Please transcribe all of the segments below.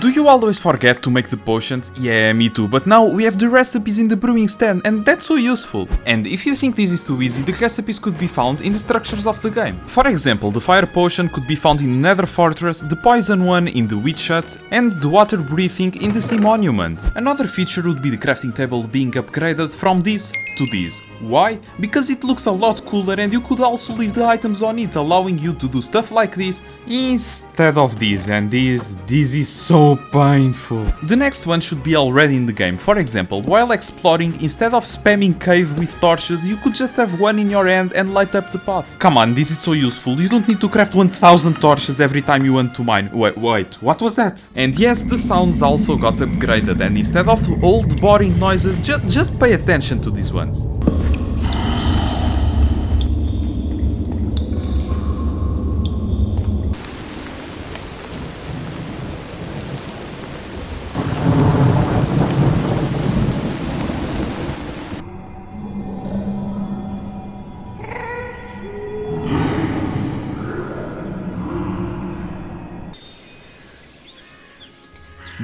Do you always forget to make the potions? Yeah, me too, but now we have the recipes in the brewing stand and that's so useful. And if you think this is too easy, the recipes could be found in the structures of the game. For example, the fire potion could be found in Nether Fortress, the poison one in the Witch Hut, and the water breathing in the Sea Monument. Another feature would be the crafting table being upgraded from this to this. Why? Because it looks a lot cooler and you could also leave the items on it, allowing you to do stuff like this instead of this, and this is so painful. The next one should be already in the game. For example, while exploring, instead of spamming cave with torches, you could just have one in your hand and light up the path. Come on, this is so useful. You don't need to craft 1000 torches every time you want to mine. Wait, what was that? And yes, the sounds also got upgraded, and instead of old boring noises, just pay attention to these ones.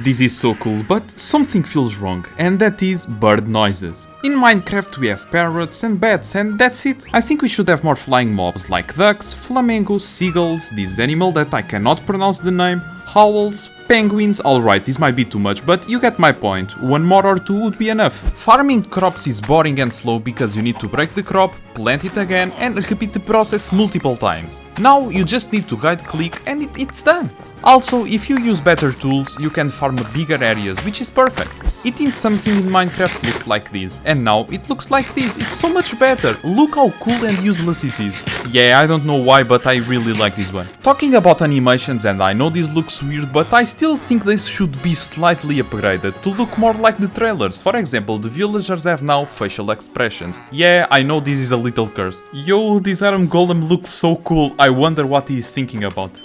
This is so cool, but something feels wrong, and that is bird noises. In Minecraft we have parrots and bats, and that's it. I think we should have more flying mobs like ducks, flamingos, seagulls, this animal that I cannot pronounce the name, owls, penguins. Alright, this might be too much, but you get my point. One more or two would be enough. Farming crops is boring and slow because you need to break the crop, plant it again, and repeat the process multiple times. Now you just need to right click and it's done. Also, if you use better tools, you can farm bigger areas, which is perfect. Eating something in Minecraft looks like this, and now it looks like this. It's so much better. Look how cool and useless it is. Yeah, I don't know why, but I really like this one. Talking about animations, and I know this looks weird, but I still think this should be slightly upgraded to look more like the trailers. For example, the villagers have now facial expressions. Yeah, I know this is a little cursed. Yo, this Iron Golem looks so cool. I wonder what he's thinking about.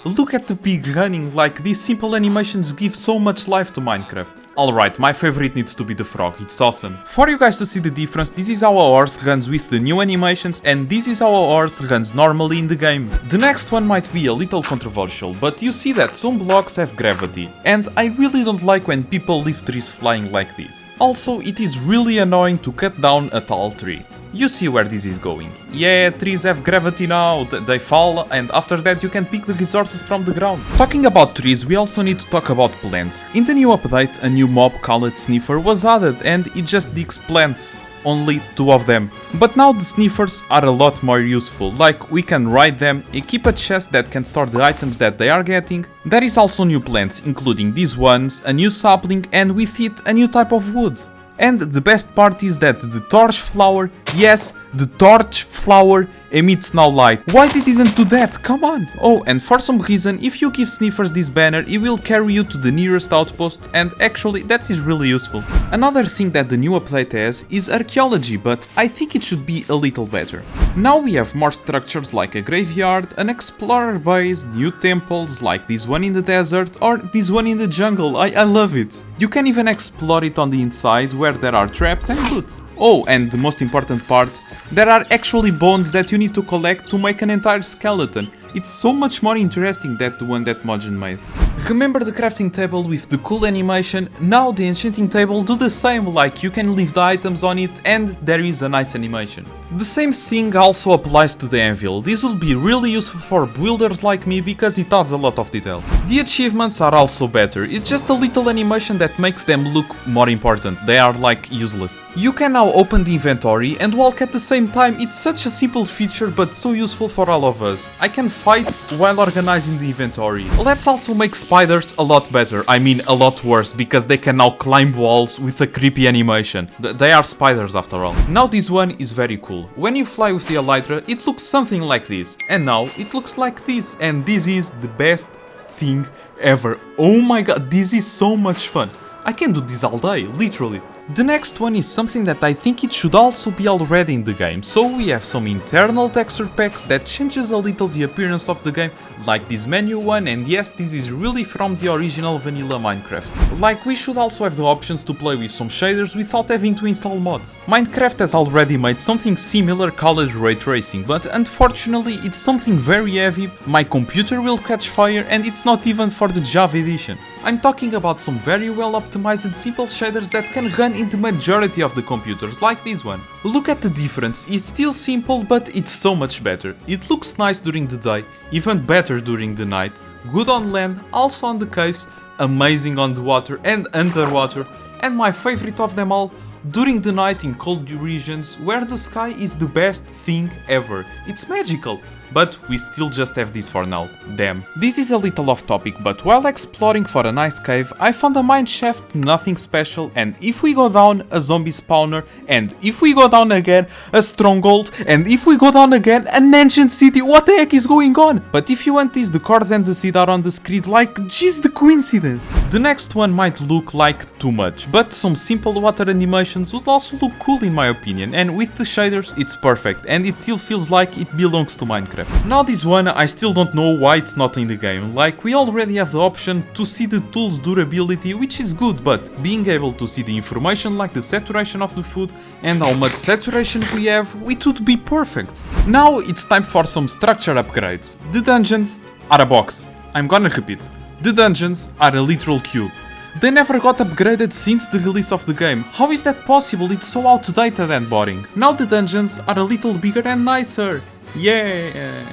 Look at the pig running, like these simple animations give so much life to Minecraft. Alright, my favorite needs to be the frog, it's awesome. For you guys to see the difference, this is how a horse runs with the new animations and this is how a horse runs normally in the game. The next one might be a little controversial, but you see that some blocks have gravity, and I really don't like when people leave trees flying like this. Also, it is really annoying to cut down a tall tree. You see where this is going. Yeah, trees have gravity now, they fall, and after that you can pick the resources from the ground. Talking about trees, we also need to talk about plants. In the new update, a new mob called Sniffer was added, and it just digs plants. Only 2 of them. But now the sniffers are a lot more useful, like we can ride them, equip a chest that can store the items that they are getting. There is also new plants, including these ones, a new sapling, and with it a new type of wood. And the best part is that the torch flower, yes, the torch flower emits now light. Why they didn't do that? Come on! Oh, and for some reason, if you give Sniffers this banner, it will carry you to the nearest outpost, and actually that is really useful. Another thing that the new update has is Archeology, but I think it should be a little better. Now we have more structures like a graveyard, an explorer base, new temples like this one in the desert or this one in the jungle. I love it. You can even explore it on the inside where there are traps and loot. Oh, and the most important part, there are actually bones that you need to collect to make an entire skeleton. It's so much more interesting than the one that Mojang made. Remember the crafting table with the cool animation? Now the enchanting table do the same, like you can leave the items on it and there is a nice animation. The same thing also applies to the Anvil. This will be really useful for builders like me because it adds a lot of detail. The achievements are also better. It's just a little animation that makes them look more important. They are like useless. You can now open the inventory and walk at the same time. It's such a simple feature but so useful for all of us. I can fight while organizing the inventory. Let's also make spiders a lot better. I mean a lot worse, because they can now climb walls with a creepy animation. They are spiders after all. Now this one is very cool. When you fly with the Elytra, it looks something like this. And now it looks like this. And this is the best thing ever. Oh my god, this is so much fun. I can do this all day, literally. The next one is something that I think it should also be already in the game, so we have some internal texture packs that changes a little the appearance of the game, like this menu one, and yes, this is really from the original vanilla Minecraft. Like, we should also have the options to play with some shaders without having to install mods. Minecraft has already made something similar called ray tracing, but unfortunately it's something very heavy, my computer will catch fire, and it's not even for the Java edition. I'm talking about some very well optimized simple shaders that can run in the majority of the computers, like this one. Look at the difference, it's still simple but it's so much better. It looks nice during the day, even better during the night, good on land, also on the caves, amazing on the water and underwater, and my favorite of them all, during the night in cold regions where the sky is the best thing ever. It's magical. But we still just have this for now, damn. This is a little off topic, but while exploring for a nice cave, I found a mine shaft, nothing special, and if we go down, a zombie spawner, and if we go down again, a stronghold, and if we go down again, an ancient city. What the heck is going on? But if you want this, the chords and the seed are on the screen, like, jeez, the coincidence. The next one might look like too much, but some simple water animations would also look cool in my opinion, and with the shaders, it's perfect, and it still feels like it belongs to Minecraft. Now this one, I still don't know why it's not in the game, like we already have the option to see the tool's durability, which is good, but being able to see the information like the saturation of the food and how much saturation we have, it would be perfect. Now it's time for some structure upgrades. The dungeons are a box. I'm gonna repeat. The dungeons are a literal cube. They never got upgraded since the release of the game. How is that possible? It's so outdated and boring. Now the dungeons are a little bigger and nicer. Yeah,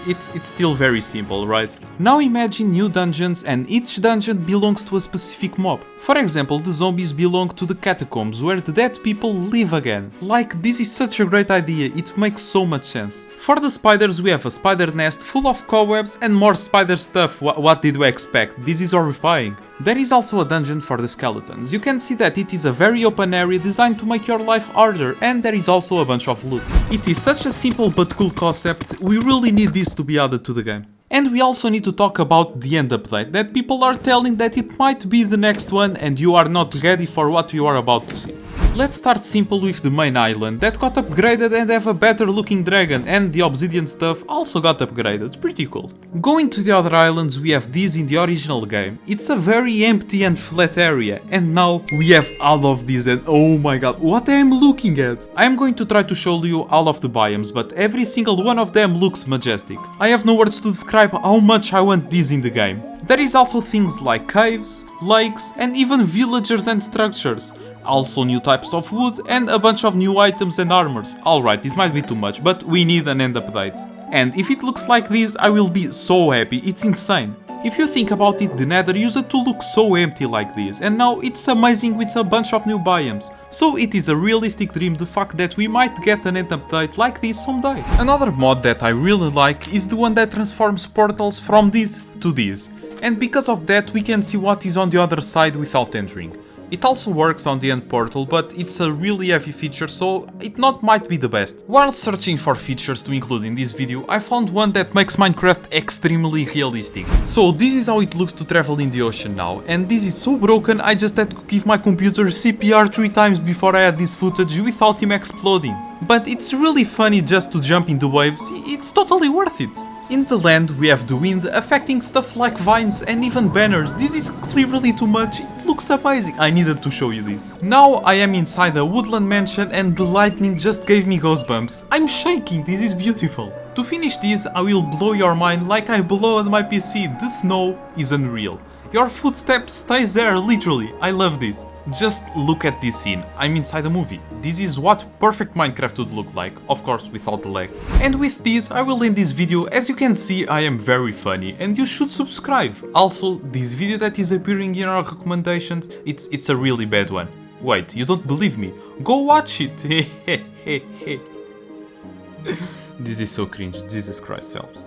it's still very simple, right? Now imagine new dungeons and each dungeon belongs to a specific mob. For example, the zombies belong to the catacombs where the dead people live again. Like, this is such a great idea, it makes so much sense. For the spiders we have a spider nest full of cobwebs and more spider stuff. What did we expect? This is horrifying. There is also a dungeon for the skeletons. You can see that it is a very open area designed to make your life harder, and there is also a bunch of loot. It is such a simple but cool concept, we really need this to be added to the game. And we also need to talk about the end update, that people are telling that it might be the next one and you are not ready for what you are about to see. Let's start simple with the main island that got upgraded and have a better looking dragon, and the obsidian stuff also got upgraded, pretty cool. Going to the other islands, we have these in the original game. It's a very empty and flat area, and now we have all of these, and oh my god, what I am looking at! I am going to try to show you all of the biomes, but every single one of them looks majestic. I have no words to describe how much I want these in the game. There is also things like caves, lakes, and even villagers and structures. Also new types of wood and a bunch of new items and armors. Alright, this might be too much, but we need an end update. And if it looks like this, I will be so happy, it's insane. If you think about it, the Nether used to look so empty like this, and now it's amazing with a bunch of new biomes. So it is a realistic dream the fact that we might get an end update like this someday. Another mod that I really like is the one that transforms portals from this to this. And because of that we can see what is on the other side without entering. It also works on the end portal, but it's a really heavy feature, so it not might be the best. While searching for features to include in this video, I found one that makes Minecraft extremely realistic. So this is how it looks to travel in the ocean now, and this is so broken I just had to give my computer CPR 3 times before I had this footage without him exploding. But it's really funny just to jump in the waves, it's totally worth it. In the land we have the wind affecting stuff like vines and even banners. This is clearly too much, it looks amazing, I needed to show you this. Now I am inside a woodland mansion and the lightning just gave me goosebumps. I'm shaking, this is beautiful. To finish this I will blow your mind like I blow on my PC, the snow is unreal. Your footsteps stays there literally, I love this. Just look at this scene, I'm inside a movie. This is what perfect Minecraft would look like, of course without the lag. And with this I will end this video. As you can see I am very funny and you should subscribe. Also, this video that is appearing in our recommendations, it's a really bad one. Wait, you don't believe me? Go watch it! This is so cringe, Jesus Christ, Phelps.